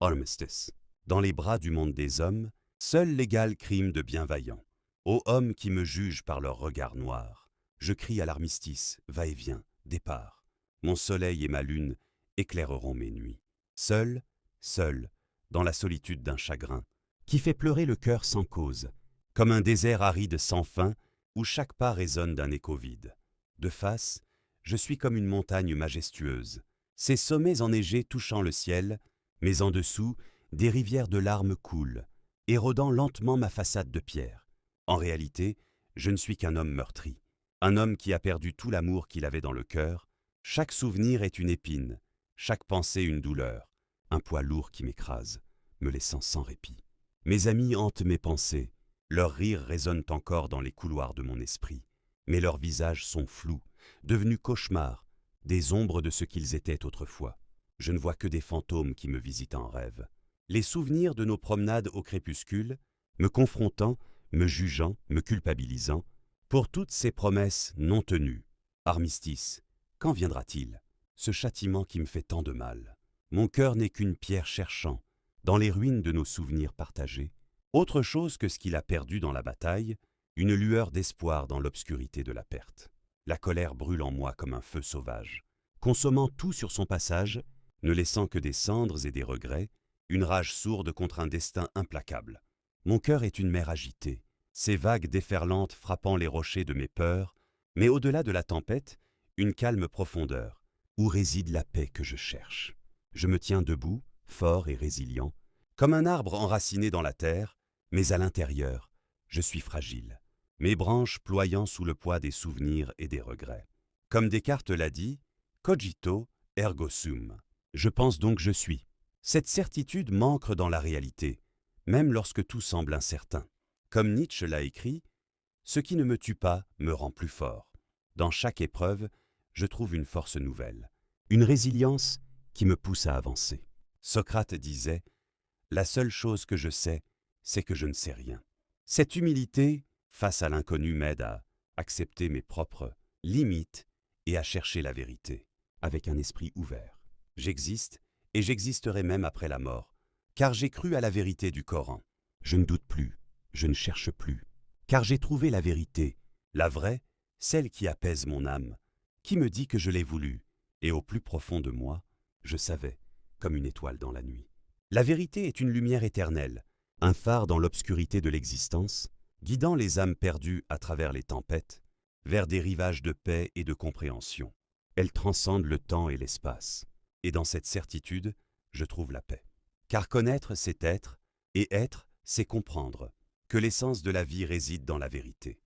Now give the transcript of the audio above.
Armistice. Dans les bras du monde des hommes, seul l'égal crime de bienveillant. Ô hommes qui me jugent par leur regard noir, je crie à l'armistice, va-et-vient, départ. Mon soleil et ma lune éclaireront mes nuits. Seul, seul, dans la solitude d'un chagrin, qui fait pleurer le cœur sans cause, comme un désert aride sans fin, où chaque pas résonne d'un écho vide. De face, je suis comme une montagne majestueuse, ses sommets enneigés touchant le ciel, mais en dessous, des rivières de larmes coulent, érodant lentement ma façade de pierre. En réalité, je ne suis qu'un homme meurtri, un homme qui a perdu tout l'amour qu'il avait dans le cœur. Chaque souvenir est une épine, chaque pensée une douleur, un poids lourd qui m'écrase, me laissant sans répit. Mes amis hantent mes pensées, leurs rires résonnent encore dans les couloirs de mon esprit, mais leurs visages sont flous, devenus cauchemars, des ombres de ce qu'ils étaient autrefois. Je ne vois que des fantômes qui me visitent en rêve. Les souvenirs de nos promenades au crépuscule, me confrontant, me jugeant, me culpabilisant, pour toutes ces promesses non tenues. Armistice, quand viendra-t-il, ce châtiment qui me fait tant de mal? Mon cœur n'est qu'une pierre cherchant, dans les ruines de nos souvenirs partagés, autre chose que ce qu'il a perdu dans la bataille, une lueur d'espoir dans l'obscurité de la perte. La colère brûle en moi comme un feu sauvage, consommant tout sur son passage, ne laissant que des cendres et des regrets, une rage sourde contre un destin implacable. Mon cœur est une mer agitée, ses vagues déferlantes frappant les rochers de mes peurs, mais au-delà de la tempête, une calme profondeur, où réside la paix que je cherche. Je me tiens debout, fort et résilient, comme un arbre enraciné dans la terre, mais à l'intérieur, je suis fragile, mes branches ployant sous le poids des souvenirs et des regrets. Comme Descartes l'a dit, cogito ergo sum. Je pense donc je suis. Cette certitude m'ancre dans la réalité, même lorsque tout semble incertain. Comme Nietzsche l'a écrit, « Ce qui ne me tue pas me rend plus fort ». Dans chaque épreuve, je trouve une force nouvelle, une résilience qui me pousse à avancer. Socrate disait « La seule chose que je sais, c'est que je ne sais rien ». Cette humilité face à l'inconnu m'aide à accepter mes propres limites et à chercher la vérité, avec un esprit ouvert. J'existe et j'existerai même après la mort, car j'ai cru à la vérité du Coran. Je ne doute plus, je ne cherche plus, car j'ai trouvé la vérité, la vraie, celle qui apaise mon âme, qui me dit que je l'ai voulu, et au plus profond de moi, je savais, comme une étoile dans la nuit. La vérité est une lumière éternelle, un phare dans l'obscurité de l'existence, guidant les âmes perdues à travers les tempêtes, vers des rivages de paix et de compréhension. Elle transcende le temps et l'espace, et dans cette certitude, je trouve la paix. Car connaître, c'est être, et être, c'est comprendre, que l'essence de la vie réside dans la vérité.